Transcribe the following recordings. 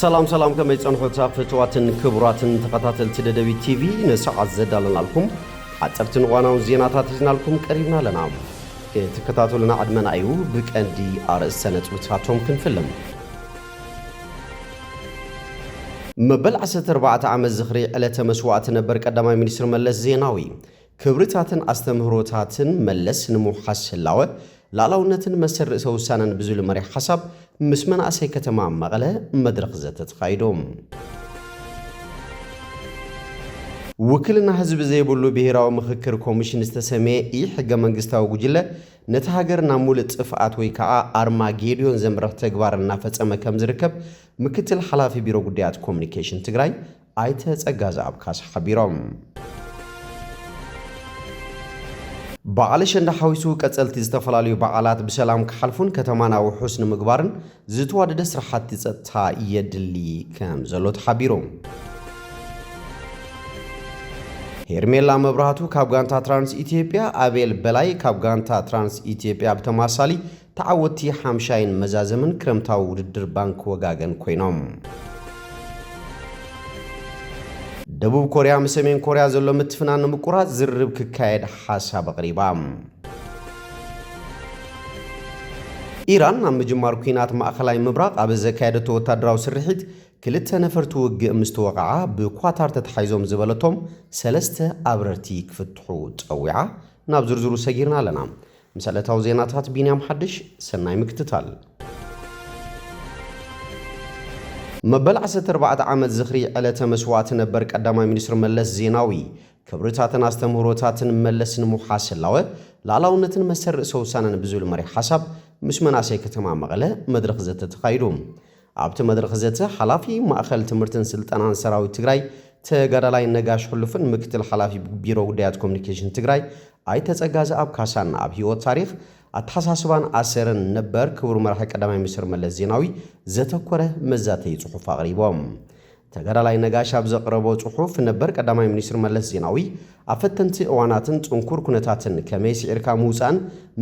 سلام كما يتصنحوا تافتوات كبرات تقاتل تدبي تي في نسعة زدالنا لكم عطرتن وانا وزيناتات لكم قريبنا لنا تكتاتلنا عدمنا ايو بك اندي ارس سنة وتاتهم كنفلم مبل 14 عام الزخري على تمسوات نبر قدامي منستر ملس زيناوي كبرتاتن استمهروتاتن ملس نمو حسلاوه لالاونتن مسر سوسانن بزول مري حساب مسمن اسي كتما مغله مدرخ زتت خايدوم وكلنا حزب زيبولو بهراو مخكر كوميشن استسمي اي حق منغستاو غجله نتهاجرنا مولت صفات وي كا ارماجيديون زمره تغبارنا فصمه كم زركب مكتل حلافي بيرو غديات كومونيكيشن تግራይ አይተ ጸጋዛ አብካስ ሐቢሮም ባዓለሽንዳ ሐዊሱ ቀጸልቲ ዝተፈላልዩ በዓላት በሰላም ከሐልፉን ከተማና ወሑስን ምግባርን ዝተዋደደ ስራሓት ጸጥታ የድሊ ከም ዘሎት ሐቢሮም ሄርሜላ መብራቱ ካብጋንታ ትራንስ ኢትዮጵያ አቤል በላይ ካብጋንታ ትራንስ ኢትዮጵያ በተማሳሊ تعودت حمشاين مزازمن كرمتاو وددر بانك وغاغن كوينوم دبوب كوريا مسمين كوريا زلو متفنان مقرات زرب ككايد حساب قريبام إيران نام مجمار كوينات مأخلاي مبراق أبزاكايدتو وتادراو سرحيت كلتا نفرتو وق مستوقعا بكواتار تتحيزوم زبالتهم سلسته أبررتي كفتحو تقويعا نابزرزرو سيجيرنا لنا مسألة زيناتات بينيام حدش سناي مكتتال مبل 14 عام الزخري على تمسوات نبر قدامي منستر ملس زيناوي كبرتاتن استمهروتاتن ملس نمحاسلاوه لالاونتن مسر سوسانن بزول مري حساب مش مناسي كتما مغله مدرخ زته تخايدوم ابت مدرخ زته حلافي ماخل تمرتن سلطانان سراوي تግራይ ተጋዳላይ ነጋሽ ሁሉፍን ምክትል ሐላፊ ቢሮ ጉዳያት ኮሙኒኬሽን ትግራይ አይተ ጸጋዛ አብካሳና አብሂወት ታሪክ አታሳስባን አሰረን ነበር ክቡር መራሄ ቀዳማይ ሚኒስትር መለስ ዜናዊ ዘተኮረ መዛተይ ጽሑፍ አቅሪቦም ተጋዳላይ ነጋሽ አብዘቅረቦ ጽሑፍ ነበር ቀዳማይ ሚኒስትር መለስ ዜናዊ አፈተንቲ እዋናትን ጽንኩር ኩነታትን ከመይ ሲዕርካ ሙፃን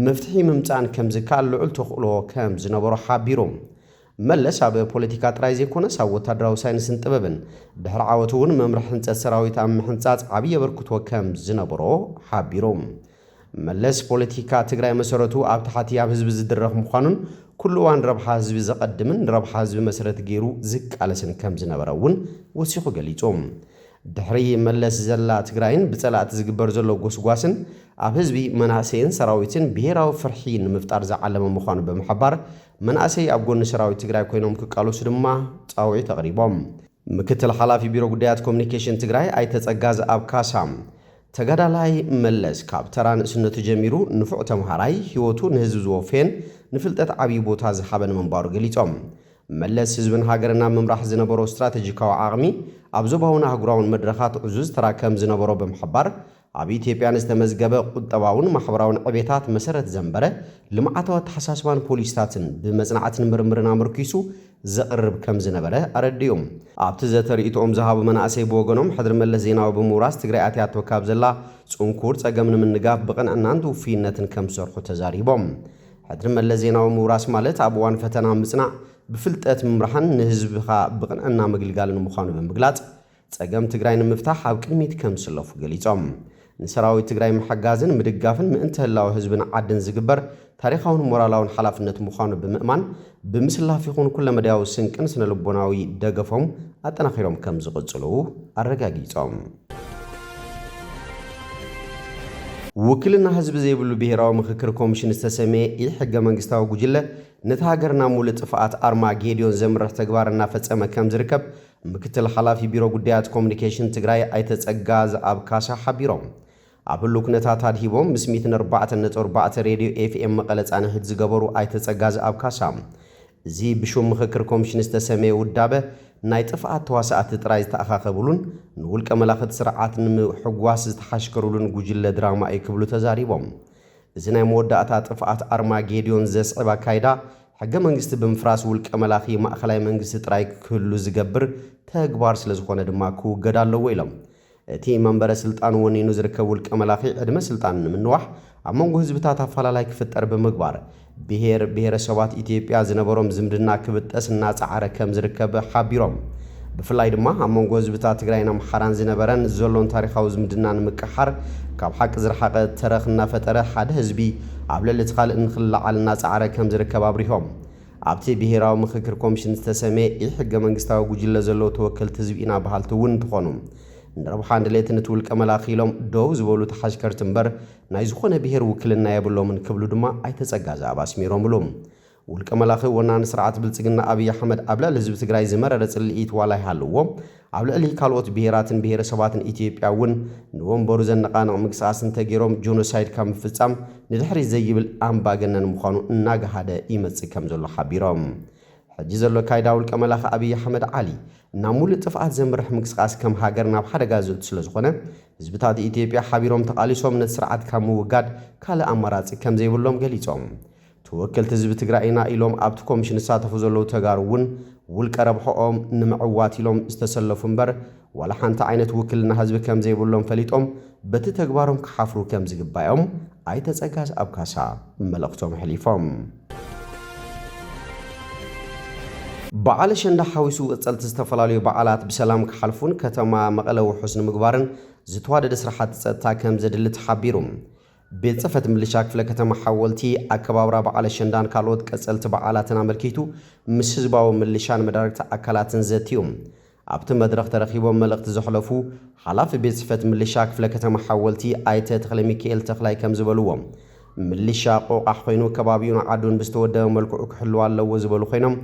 መፍትሒ ምምፃን ከምዝካል ልዑል ተኽእሎ ከም ዝነበሮ ሓቢሮም ملس عب بوليتيكا ترايزي كونه ساوت تدراو ساينسن طببن دحر عاوتون ممرح حنصات سراويت ام حنصات عبيه بركتو كم زنبرو حابيروم ملس بوليتيكا تግራይ مسرتو اب تحتي اب حزب زدرخ مخانون كل وان ربح حزب زقدمن ربح حزب مسرت غيرو زق علسن كم زنبرون وسيخو غليصوم دحري ملس زلا تግራይን بصلات زغبر زلو ጎስጓስን اب حزبي مناسين سراويتن بهراو فرحين مفطار زعلم مخان بمحبار مناسي اب ጎን سراويت تግራይ ኮይኖም ከቃሎስ ድማ ጻውዒ ተقريبوم ምክትል ሐላፊ ቢሮ ጉዳያት ኮሙኒኬሽን ትግራይ አይተጸጋዝ አብካሳም ተጋዳላይ መለስ ካብተራን እስነቱ ጀሚሩ ንፉዕ ተምሃራይ ህይወቱ ንህዝብ ዝወፈን ንፍልጠት ዓቢ ቦታ ዝሓበን መንባሩ ገሊጾም መለስ ህዝብን ሃገርና መምራሕ ዝነበሮ ስትራቴጂካዊ ዓቕሚ ኣብዞባውና ሃገራውን መድረኻት ዕዙዝ ተራከም ዝነበሮ በመሐባር ኣብ ኢትዮጵያን ዝተመዝገበ ቁጠባውን ማሕበራውን ዕቤታት መሰረት ዘንበረ ልምዓታዊ ተሓሳስባን ፖሊስታትን ብመጽናዕትን ምርምርን ኣመርኪሱ ዘቕርብ ከም ዝነበረ ኣረድዮም ኣብቲ ዘተርእቶም ዝሃቡ መናእሰይ ብወገኖም ሕድሪ መለስ ዜናዊ ብምውራስ ትግራይ ኣትያቶ ካብ ዘላ ጽንኩር ጸገምን ምንጋፍ ብቕንዕናን ትውፊነትን ከም ዝሰርሑ ተዛሪቦም ሕድሪ መለስ ዜናዊ ምውራስ ማለት ኣብ እዋን ፈተና ምጽናዕ ብፍልጠት ምምራሕን ንህዝብኻ ብቕንዕና ምግልጋልን ምዃኑ ብምግላጽ ጸገም ትግራይ ንምፍታሕ ኣብ ቅድሚት ከም ዝሰለፉ ገሊጾም ንሰራዊት ትግራይ ምሕጋዝን ምድጋፍን ምእንተ ህላዊ ህዝብን ዓድን ዝግበር ታሪኻውን ሞራላውን ሓላፍነት ምዃኑ ብምእማን ብምስላፍ ይኹን ኩለ መዳያዊ ስንቅን ስነልቦናዊ ደገፎም ኣጠናኺሮም ከም ዝቕጽሉ ኣረጋጊጾም وكلنا حزب زيبلو بهراو مخكر كوميشن استسمي اي حق منغستاو غجله نتهاجرنا مولت صفات ارماجيديون زمره تغبارنا فصمه كم زركب مكتل حلافي بيرو غديات كومونيكيشن تግራይ አይተጸጋዝ አብካሳ ሐቢሮም አብሉ ኩነታት አድሂቦም ምስሚትን 4.4 ሬዲዮ ኤፍኤም መቀለጻነ ህድ ዝገበሩ አይተጸጋዝ አብካሳም እዚ ብሹም ምክክር ኮሚሽን ዝተሰመ ውዳበ ናይ ጥፋት ተዋሳአት ጥራይ ተአኻኸብሉን ንውልቀ መላኽት ስርዓት ንምሕጓስ ዝተሓሽከሩሉን ጉጅለ ድራማ ይክብሉ ተዛሪቦም እዚ ናይ መወዳእታ ጥፋት አርማጌዲዮን ዘስዕባ ካይዳ ሕገ መንግስት ብምፍራስ ውልቀ መላኺ ማእኸላይ መንግስት ጥራይ ክህሉ ዝገብር ተግባር ስለዝኾነ ድማ ክውገድ ኣለዎ ኢሎም እቲ መንበረ ስልጣን ወኒኑ ዝርከብ ውልቀ መላኺ ዕድመ ስልጣን ንምንዋሕ ኣብ መንጎ ህዝብታት ኣፈላላይ ክፍጠር ብምግባር ብሄረሰባት ኢትዮጵያ ዝነበሮም ዝምድና ክብጠስ እናጻዕረ ከም ዝርከብ ሓቢሮም ብፍላይ ድማ ኣብ መንጎ ህዝብታት ትግራይን ኣምሓራን ዝነበረን ዘሎን ታሪኻዊ ዝምድና ንምቅሓር ካብ ሓቂ ዝረሓቐ ተረኽ እናፈጠረ ሓደ ህዝቢ ኣብ ልዕሊ እቲ ካልእ ንኽልዓል እናጻዕረ ከም ዝርከብ ኣብሪሆም ኣብቲ ብሄራዊ ምክክር ኮሚሽን ዝተሰመየ ሕገ መንግስታዊ ጉጅለ ዘለዎ ተወከልቲ ህዝቢ ኢና በሃልቲ እውን እንትኾኑ ንረብሓ ድሌትን እቲ ውልቀ መላኺ ኢሎም ደው ዝበሉ ተሓሽከርቲ እምበር ናይ ዝኾነ ብሄር ውክልና የብሎምን ክብሉ ድማ ኣይተጸጋዛብ ኣስሚሮምሎም ውልቀ መላኺ ወናኒ ስርዓት ብልጽግና ኣብይ ኣሕመድ ኣብ ልዕሊ ህዝቢ ትግራይ ዝመረረ ጽልኢት ዋላ ይሃልዎ ኣብ ልዕሊ ካልኦት ብሄራትን ብሄረሰባትን ኢትዮጵያ እውን ንወንበሩ ዘነቓንቕ ምንቅስቓስ እንተገይሮም ጆኖሳይድ ካብ ምፍጻም ንድሕሪት ዘይብል ኣምባገነን ምዃኑ እናገሃደ ይመጽእ ከም ዘሎ ሓቢሮም ሕጂ ዘሎ ካይዳ ውልቀ መላኺ ኣብይ ኣሕመድ ዓሊ ናብ ሙሉእ ጥፍኣት ዘምርሕ ምንቅስቓስ ከም ሃገር ናብ ሓደጋ ዘእቱ ስለ ዝኾነ ህዝብታት ኢትዮጵያ ሓቢሮም ተቓሊሶም ነቲ ስርዓት ካብ ምውጋድ ካልእ ኣማራፂ ከም ዘይብሎም ገሊፆም ተወከልቲ ህዝቢ ትግራይ ኢና ኢሎም ኣብቲ ኮሚሽን ዝሳተፉ ዘለዉ ተጋሩ እውን ውልቀ ረብሖኦም ንምዕዋት ኢሎም ዝተሰለፉ እምበር ዋላ ሓንቲ ዓይነት ውክልና ህዝቢ ከም ዘይብሎም ፈሊጦም በቲ ተግባሮም ክሓፍሩ ከም ዝግባኦም ኣይተጸጋዝ ኣብ ካሳ መልእኽቶም ሕሊፎም በዓል ኣሸንዳ ሓዊሱ ቀጸልቲ ዝተፈላለዩ በዓላት ብሰላም ክሓልፉን ከተማ መቐለ ውሑስ ንምግባርን ዝተዋደደ ስራሕቲ ጸጥታ ከም ዘድሊ ተሓቢሩ ቤት ጽሕፈት ምልሻ ክፍለ ከተማ ሓወልቲ ኣከባብራ በዓል ኣሸንዳን ካልኦት ቀጸልቲ በዓላትን ኣመልኪቱ ምስ ህዝባዊ ምልሻን መዳርግቲ ኣካላትን ዘትዩ ኣብቲ መድረኽ ተረኺቦም መልእኽቲ ዘሕለፉ ሓላፊ ቤት ጽሕፈት ምልሻ ክፍለ ከተማ ሓወልቲ ኣይተ ተኽለ ሚካኤል ተኽላይ ከም ዝበልዎም ምልሻ ቆቓሕ ኮይኑ ከባቢውን ዓዱን ብዝተወደበ መልክዑ ክሕልው ኣለዎ ዝበሉ ኮይኖም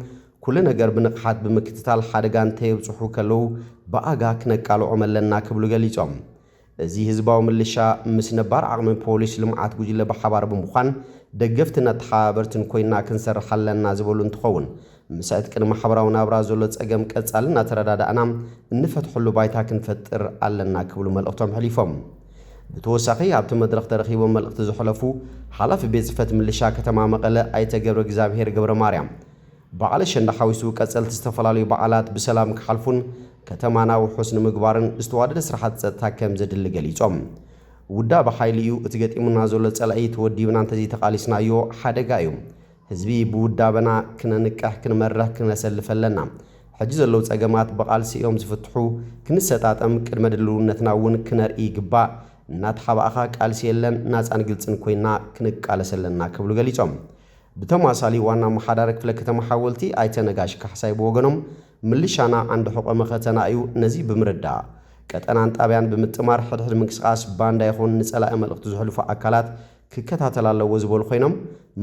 ኩሉ ነገር ብንቕሓት ብምክትታል ሓደጋ እንተየብጽሑ ከለዉ ብኣጋ ክነቃልዖም ኣለና ክብሉ ገሊፆም እዚ ህዝባዊ ምልሻ ምስ ነባር ዓቕሚ ፖሊስ ልምዓት ጉጅለ ብሓባር ብምዃን ደገፍትን ተሓባበርትን ኮይና ክንሰርሕ ኣለና ዝበሉ እንትኸውን ምስ ዕጥቅን ማሕበራዊ ናብራ ዘሎ ጸገም ቀጻልን እናተረዳዳእና እንፈትሐሉ ባይታ ክንፈጥር ኣለና ክብሉ መልእኽቶም ሕሊፎም ብተወሳኺ ኣብቲ መድረኽ ተረኺቦም መልእኽቲ ዘሕለፉ ሓላፊ ቤት ጽሕፈት ምልሻ ከተማ መቐለ ኣይተ ገብረ እግዚኣብሔር ገብረ ማርያም በዓል ኣሸንዳ ሓዊሱ ቀጸልቲ ዝተፈላለዩ በዓላት ብሰላም ክሓልፉን ከተማና ውሑስ ንምግባርን ዝተዋደደ ስራሕቲ ጸጥታ ከም ዘድሊ ገሊፆም ውዳበ ሓይሊ እዩ እቲ ገጢሙና ዘሎ ጸላኢ ተወዲብና እንተዘይተቓሊስናዮ ሓደጋ እዩ ህዝቢ ብውዳበና ክነንቅሕ ክንመርሕ ክነሰልፍ ኣለና ሕጂ ዘለዉ ጸገማት ብቓልሲ እዮም ዝፍትሑ ክንሰጣጠም ቅድመ ድልውነትና እውን ክነርኢ ይግባእ እናተሓባእኻ ቃልሲ የለን ናፃን ግልጽን ኮይና ክንቃለስ ኣለና ክብሉ ገሊፆም ብተማሳሊ ዋና መሓዳር ክፍለ ከተማ ሓወልቲ ኣይተ ነጋሽ ካሕሳይ ብወገኖም ምልሻና ዓንዲ ሕቆ መኸተና እዩ ነዚ ብምርዳእ ቀጠናን ጣብያን ብምጥማር ሕድሕድ ምንቅስቓስ ባንዳ ይኹን ንጸላኢ መልእኽቲ ዘሕልፉ ኣካላት ክከታተል ኣለዎ ዝበሉ ኮይኖም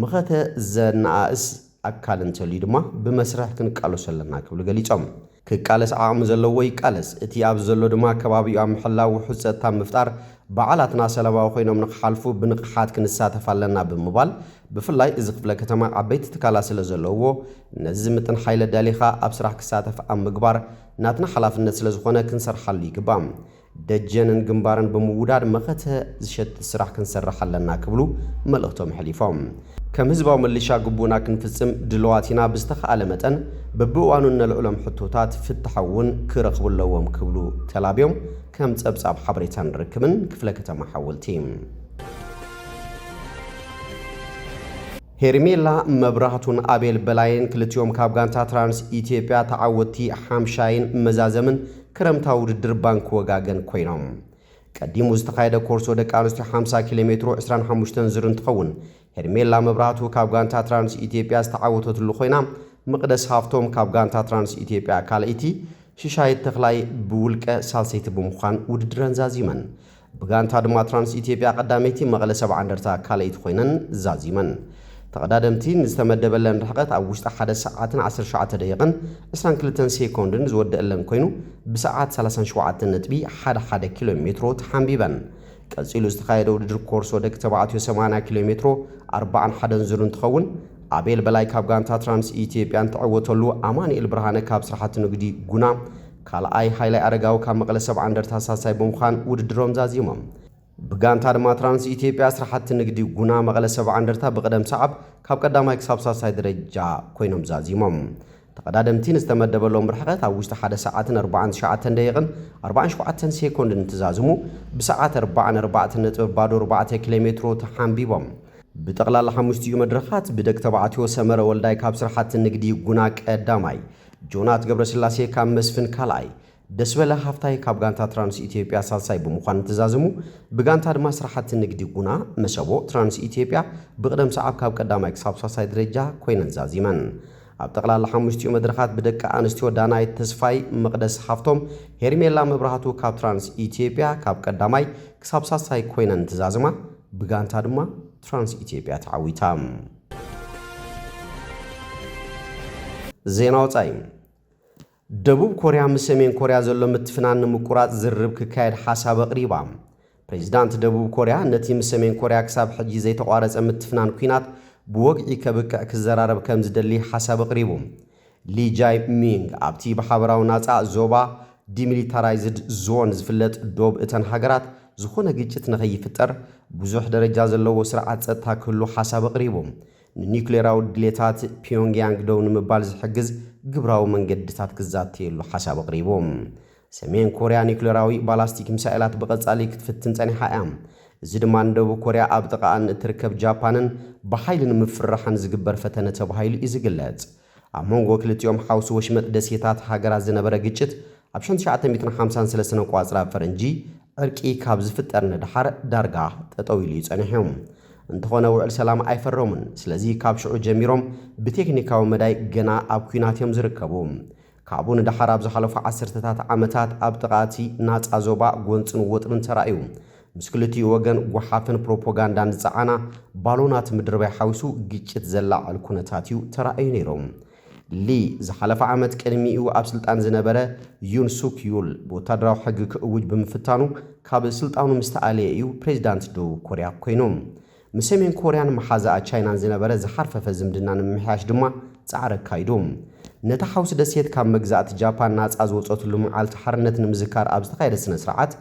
ምኸተ ዘነኣእስ ኣካል እንተልዩ ድማ ብመስርሕ ክንቃለሱ ኣለና ክብሉ ገሊፆም ክቃለስ ዓቕሚ ዘለዎ ይቃለስ እቲ ኣብ ዘሎ ድማ ከባቢኡ ኣብ ምሕላው ውሑስ ጸጥታ ምፍጣር በዓላትና ሰለባዊ ኮይኖም ንኽሓልፉ ብንቕሓት ክንሳተፍ ኣለና ብምባል ብፍላይ እዚ ክፍለ ከተማ ዓበይቲ ትካላት ስለ ዘለዎ ነዚ ዝምጥን ሓይለ ዳሊኻ ኣብ ስራሕ ክሳተፍ ኣብ ምግባር ናትና ሓላፍነት ስለ ዝኾነ ክንሰርሓሉ ይግባእ ደጀንን ግንባርን ብምውዳድ መኸተ ዝሸጥ ስራሕ ክንሰርሕ ኣለና ክብሉ መልእኽቶም ሕሊፎም ከም ህዝባዊ ምልሻ ግቡና ክንፍጽም ድልዋቲና ብዝተኸኣለ መጠን በብእዋኑ ነልዕሎም ሕቶታት ፍትሐውን ክረኽቡ ኣለዎም ክብሉ ተላብዮም ከም ጸብጻብ ሓበሬታ ንርክብን ክፍለ ከተማ ሓወልቲ ሄርሜላ መብራህቱን አቤል በላይን ክልቲዮም ካብ ጋንታ ትራንስ ኢትዮጵያ ተዓወቲ ሓምሻይን መዛዘምን ክረምታዊ ውድድር ባንክ ወጋገን ኮይኖም ቀዲሙ ዝተኻየደ ኮርስ ደቂ ኣንስትዮ 50 ኪሎ ሜትሮ 25 ዙር እንትኸውን ሄርሜላ መብራህቱ ካብ ጋንታ ትራንስ ኢትዮጵያ ዝተዓወተትሉ ኮይና መቅደስ ሃፍቶም ካብ ጋንታ ትራንስ ኢትዮጵያ ካልእቲ ሽሻይት ተኽላይ ብውልቀ ሳልሰይቲ ብምዃን ውድድረን ዛዚመን ብጋንታ ድማ ትራንስ ኢትዮጵያ ቀዳመይቲ መቐለ 70 እንደርታ ካልእቲ ኮይነን ዛዚመን ተቀዳደምቲ ንዝተመደበለን ርሕቀት ኣብ ውሽጢ 1 ሰዓትን 19 ደቂቃን 22 ሴኮንድን ዝወደአለን ኮይኑ ብሰዓት 37.11 ኪሎ ሜትሮ ተሓንቢበን ቀፂሉ ዝተኻየደ ውድድር ኮርስ ደቂ ተባዕትዮ 80 ኪሎ ሜትሮ 41 ዙር እንትኸውን አቤል በላይ ካብ ጋንታ ትራንስ ኢትዮጵያን ተዓወተሉ አማኑኤል ብርሃነ ካብ ስራሕቲ ንግዲ ጉና ካልኣይ ሃይላይ አረጋው ካብ መቐለ 70 እንደርታ ሳሳይ ብምዃን ውድድሮም ዛዚሞም ብጋንታ ድማ ትራንስ ኢትዮጵያ ስራሕቲ ንግዲ ጉና መቐለ 70 እንደርታ ብቀደም ሰዓብ ካብ ቀዳማይ ክሳብ ሳሳይ ደረጃ ኮይኖም ዛዚሞም ተቀዳደምቲን ዝተመደበሎም ርሕቀት ኣብ ውሽጢ 1 ሰዓትን 49 ደቂቕን 47 ሴኮንድን ተዛዝሙ ብሰዓት 44.4 ኪሎ ሜትሮ ተሓንቢቦም ብጠቕላላ 5 መድረኻት ብደቂ ተባዕትዮ ሰመረ ወልዳይ ካብ ስራሕቲ ንግዲ ጉና ቀዳማይ ጆናት ገብረስላሴ ካብ መስፍን ካልኣይ ደስበለ ሃፍታይ ካብ ጋንታ ትራንስ ኢትዮጵያ ሳልሳይ ብምዃን ተዛዝሙ ብጋንታ ድማ ስራሕቲ ንግዲ ጉና መሰቦ ትራንስ ኢትዮጵያ ብቅደም ሰዓብ ካብ ቀዳማይ ክሳብ ሳልሳይ ደረጃ ኮይነን ዛዚመን ኣብ ጠቕላላ 5 መድረኻት ብደቂ አንስትዮ ዳናይ ተስፋይ መቅደስ ሃፍቶም ሄርሜላ መብራህቱ ካብ ትራንስ ኢትዮጵያ ካብ ቀዳማይ ክሳብ ሳልሳይ ኮይነን ተዛዝማ ብጋንታ ድማ ትራንስ ኢትዮጵያ ተዓዊታ ዜና ወጻኢ ደቡብ ኮርያ ምስ ሰሜን ኮርያ ዘሎ ምትፍናን ንምቁራጽ ዝርብ ክካየድ ሓሳብ ኣቕሪባ ፕሬዝዳንት ደቡብ ኮርያ ነቲ ምስ ሰሜን ኮርያ ክሳብ ሕጂ ዘይተቋረጸ ምትፍናን ኩናት ብወግዒ ከብቅዕ ክዘራረብ ከም ዝደሊ ሓሳብ ኣቕሪቡ ሊ ጃይ ሚንግ ኣብቲ ብሓበራዊ ናጻ ዞባ ዲሚሊታራይዝድ ዞን ዝፍለጥ ዶብ እተን ሃገራት ዝኾነ ግጭት ንኸይፍጠር ብዙሕ ደረጃ ዘለዎ ስርዓት ጸጥታ ክህሉ ሓሳብ ኣቕሪቡ ንኒውክሌራዊ ድሌታት ፒዮንግያንግ ደው ንምባል ዝሕግዝ ግብራዊ መንገድታት ክዛተየሉ ሓሳብ ኣቕሪቦም ሰሜን ኮርያ ኒውክሌራዊ ባላስቲክ ሚሳኤላት ብቐጻሊ ክትፍትን ጸኒሓ እያ እዚ ድማ ንደቡብ ኮርያ ኣብ ጥቓኣን እትርከብ ጃፓንን ብሓይሊ ንምፍራሕን ዝግበር ፈተነ ተባሂሉ እዩ ዝግለጽ ኣብ መንጎ ክልቲኦም ሓውሲ ወሽመጥ ደሴታት ሃገራት ዝነበረ ግጭት ኣብ 1953 ቋጽራ ፈረንጂ ዕርቂ ካብ ዝፍጠር ንድሓር ዳርጋ ጠጠው ኢሉ ይጸኒሖም እንተኾነ ውዕል ሰላም ኣይፈረሙን ስለዚ ካብ ሽዑ ጀሚሮም ብቴክኒካዊ መዳይ ገና ኣብ ኩናትዮም ዝርከቡ ካብኡ ንድሓር ኣብ ዝሓለፉ ዓሰርተታት ዓመታት ኣብ ጥቓቲ ናጻ ዞባ ጎንፅን ወጥርን ተራእዩ ምስ ክልቲኡ ወገን ጓሓፍን ፕሮፓጋንዳን ዝፀዓና ባሎናት ምድርባይ ሓዊሱ ግጭት ዘላዓል ኩነታት እዩ ተራእዩ ነይሮም ሊ ዝሓለፈ ዓመት ቅድሚኡ ኣብ ስልጣን ዝነበረ ዩን ሱክ ዩል ብወታደራዊ ሕጊ ክእውጅ ብምፍታኑ ካብ ስልጣኑ ምስተኣለየ እዩ ፕሬዚዳንት ደቡብ ኮርያ ኮይኖም ምስ ሰሜን ኮርያን መሓዛኣ ቻይናን ዝነበረ ዝሓርፈፈ ዝምድና ንምምሕያሽ ድማ ጻዕሪ ኣካይዶም ነታ ሓውሲ ደሴት ካብ መግዛእቲ ጃፓን ናጻ ዝወፀትሉ መዓልቲ ሓርነት ንምዝካር ኣብ ዝተኻየደ ስነ ስርዓት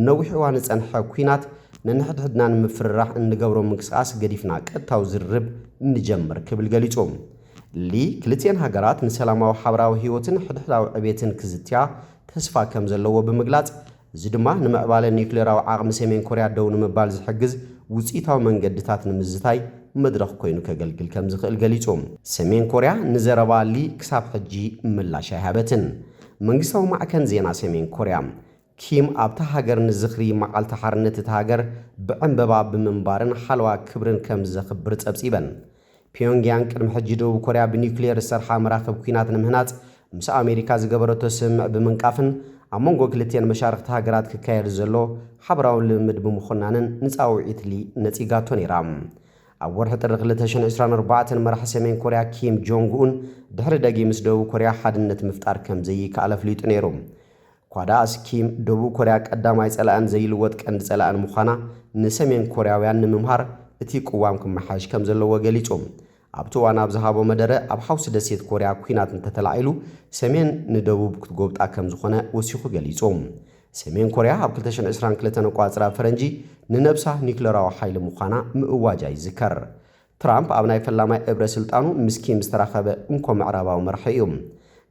ነዊሕ እዋን ዝጸንሐ ኩናት ነንሕድሕድና ንምፍርራሕ እንገብሮ ምንቅስቃስ ገዲፍና ቀጥታዊ ዝርብ እንጀምር ክብል ገሊጾም ሊ ክልቲአን ሃገራት ንሰላማዊ ሓበራዊ ህይወትን ሕድሕዳዊ ዕቤትን ክዝትያ ተስፋ ከም ዘለዎ ብምግላጽ እዚ ድማ ንምዕባለ ኒውክሌራዊ ዓቕሚ ሰሜን ኮርያ ደው ንምባል ዝሕግዝ ውጽኢታዊ መንገድታት ንምዝታይ መድረኽ ኮይኑ ከገልግል ከም ዝኽእል ገሊጾም ሰሜን ኮርያ ንዘረባ ሊ ክሳብ ሕጂ ምላሽ ኣይሃበትን መንግስታዊ ማዕከን ዜና ሰሜን ኮርያ ኪም ኣብታ ሃገር ንዝኽሪ መዓልቲ ሓርነት እታ ሃገር ብዕንበባ ብምንባርን ሓለዋ ክብርን ከም ዘኽብር ጸብጺበን ፒዮንግያንግ ቅድሚ ሕጂ ደቡብ ኮርያ ብኒውክሌር ዝሰርሓ መራኸብ ኩናት ንምህናጽ ምስ ኣሜሪካ ዝገበረቶ ስምምዕ ብምንቃፍን ኣብ መንጎ ክልቲአን መሻርክቲ ሃገራት ክካየድ ዘሎ ሓበራዊ ልምምድ ብምኹናንን ንጻውዒት ሊ ነጺጋቶ ነይራ ኣብ ወርሒ ጥሪ 2024 መራሒ ሰሜን ኮርያ ኪም ጆንግ ኡን ድሕሪ ደጊ ምስ ደቡብ ኮርያ ሓድነት ምፍጣር ከም ዘይከኣለ ኣፍሊጡ ነይሩ ኳዳስ ኪም ደቡብ ኮርያ ቀዳማይ ጸላእን ዘይልወጥ ቀንዲ ጸላእን ምዃና ንሰሜን ኮርያውያን ንምምሃር እቲ ቅዋም ክመሓሽ ከም ዘለዎ ገሊጾም ኣብቲ እዋን ኣብ ዝሃቦ መደረ ኣብ ሓውሲ ደሴት ኮርያ ኩናት እንተተላዒሉ ሰሜን ንደቡብ ክትጎብጣ ከም ዝኾነ ወሲኹ ገሊጾም ሰሜን ኮርያ ኣብ 2022 ቋጽራ ፈረንጂ ንነብሳ ኒውክሌራዊ ሓይሊ ምዃና ምእዋጃ ይዝከር ትራምፕ ኣብ ናይ ፈላማይ እብረ ስልጣኑ ምስ ኪም ዝተራኸበ እንኮ ምዕራባዊ መርሒ እዩ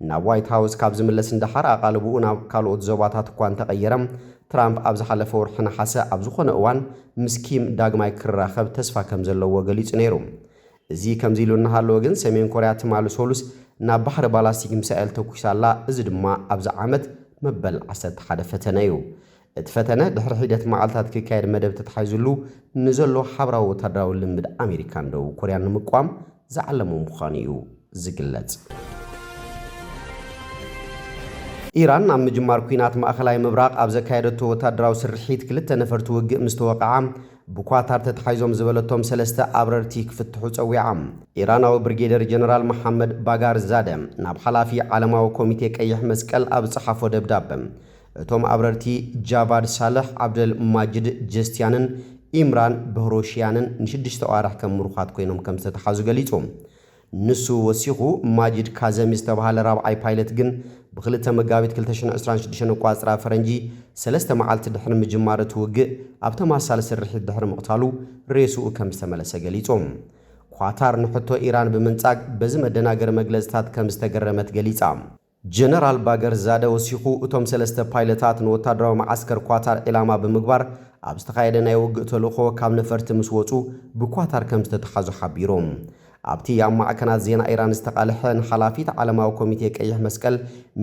ናብ ዋይት ሃውስ ካብ ዝምለስ እንዳሓር ኣቓልብኡ ናብ ካልኦት ዞባታት እኳ እንተቐየረም ትራምፕ ኣብ ዝሓለፈ ወርሒ ነሓሰ ኣብ ዝኾነ እዋን ምስ ኪም ዳግማይ ክራኸብ ተስፋ ከም ዘለዎ ገሊጹ ነይሩ እዚ ከምዚ ኢሉ እናሃለወ ግን ሰሜን ኮርያ ትማሊ ሶሉስ ናብ ባሕሪ ባላስቲክ ሚሳኤል ተኩሳላ እዚ ድማ ኣብዚ ዓመት መበል 11 ፈተነ እዩ እቲ ፈተነ ድሕሪ ሒደት መዓልታት ክካየድ መደብ ተተሓሒዙሉ ንዘሎ ሓበራዊ ወታደራዊ ልምድ ኣሜሪካን ደቡብ ኮርያን ንምቋም ዝዓለሙ ምዃኑ እዩ ዝግለጽ ኢራን ኣብ ምጅማር ኩናት ማእኸላይ ምብራቕ ኣብ ዘካየደቶ ወታደራዊ ስርሒት ክልተ ነፈርቲ ውግእ ምስ ተወቃዓ ብኳታር ተተሓሒዞም ዝበለቶም ሰለስተ ኣብረርቲ ክፍትሑ ጸዊዓ ኢራናዊ ብርጌደር ጀነራል መሐመድ ባጋር ዛደ ናብ ሓላፊ ዓለማዊ ኮሚቴ ቀይሕ መስቀል ኣብ ጽሓፎ ደብዳበ እቶም ኣብረርቲ ጃቫድ ሳልሕ ዓብደል ማጅድ ጀስቲያንን ኢምራን በህሮሽያንን ንሽድሽተ ዋርሕ ከም ምሩኻት ኮይኖም ከም ዝተተሓዙ ገሊጾም ንሱ ወሲኹ ማጅድ ካዘሚ ዝተባሃለ ራብዓይ ፓይለት ግን ብክልተ መጋቢት 2026 ቋጽራ ፈረንጂ ሰለስተ መዓልቲ ድሕሪ ምጅማር እቲ ውግእ ኣብ ተመሳሳሊ ስርሒት ድሕሪ ምቕታሉ ሬስኡ ከም ዝተመለሰ ገሊጾም ኳታር ንሕቶ ኢራን ብምንጻግ በዚ መደናገር መግለጽታት ከም ዝተገረመት ገሊጻ ጀነራል ባገር ዛደ ወሲኹ እቶም ሰለስተ ፓይለታት ንወታደራዊ ማዓስከር ኳታር ኢላማ ብምግባር ኣብ ዝተኻየደ ናይ ውግእ ተልእኾ ካብ ነፈርቲ ምስ ወጹ ብኳታር ከም ዝተተሓዙ ሓቢሮም ኣብቲ ኣብ ማዕከናት ዜና ኢራን ዝተቃልሐ ንሓላፊት ዓለማዊ ኮሚቴ ቀይሕ መስቀል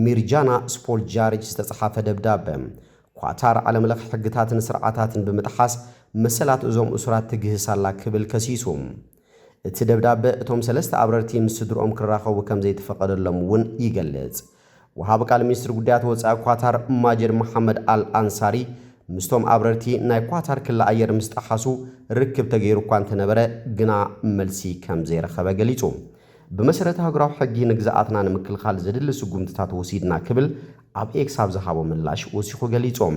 ሚርጃና ስፖልጃሪች ዝተጻሓፈ ደብዳቤ ኳታር ዓለም ለኽ ሕግታትን ስርዓታትን ብምጥሓስ መሰላት እዞም እሱራት ትግህሳላ ክብል ከሲሶም እቲ ደብዳቤ እቶም ሰለስተ አብረርቲ ምስ ስድሮኦም ክራኸቡ ከም ዘይተፈቀደሎም እውን ይገልጽ ወሃብ ቃል ሚኒስትር ጉዳያት ወጻኢ ኳታር ማጀድ መሐመድ አልአንሳሪ ምስቶም አብረርቲ ናይ ኳታር ክልል አየር ምስ ተሓሱ ርክብ ተገይሩ እኳ እንተነበረ ግና መልሲ ከም ዘይረኸበ ገሊጹ ብመሰረተ ሃገራዊ ሕጊ ንግዛኣትና ንምክልኻል ዘድሊ ስጉምትታት ወሲድና ክብል ኣብ ኤክስ ኣብ ዝሃቦ ምላሽ ወሲኹ ገሊጾም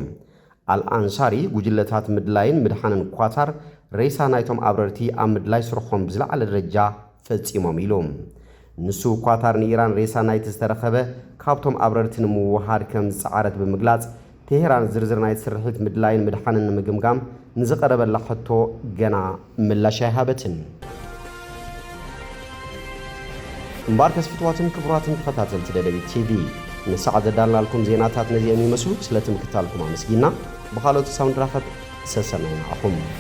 አልአንሳሪ ጉጅለታት ምድላይን ምድሓንን ኳታር ሬሳ ናይቶም አብረርቲ ኣብ ምድላይ ስርሖም ብዝለዓለ ደረጃ ፈጺሞም ኢሎም ንሱ ኳታር ንኢራን ሬሳ ናይቲ ዝተረኸበ ካብቶም አብረርቲ ንምውሃድ ከም ዝፀዓረት ብምግላጽ ቴሄራን ዝርዝር ናይቲ ስርሒት ምድላይን ምድሓንን ንምግምጋም ንዝቐረበላ ሕቶ ገና ምላሽ ኣይሃበትን እምበር ተስፍትዋትን ክቡራትን ተኸታተልቲ ደደቢት ቲቪ ንሰዓት ዘዳልናልኩም ዜናታት ነዚኦም ይመስሉ ስለትምክታልኩም ኣመስጊና ብኻልኦት ሳውንድ ራኸብ ሰሰናይና ኣኹም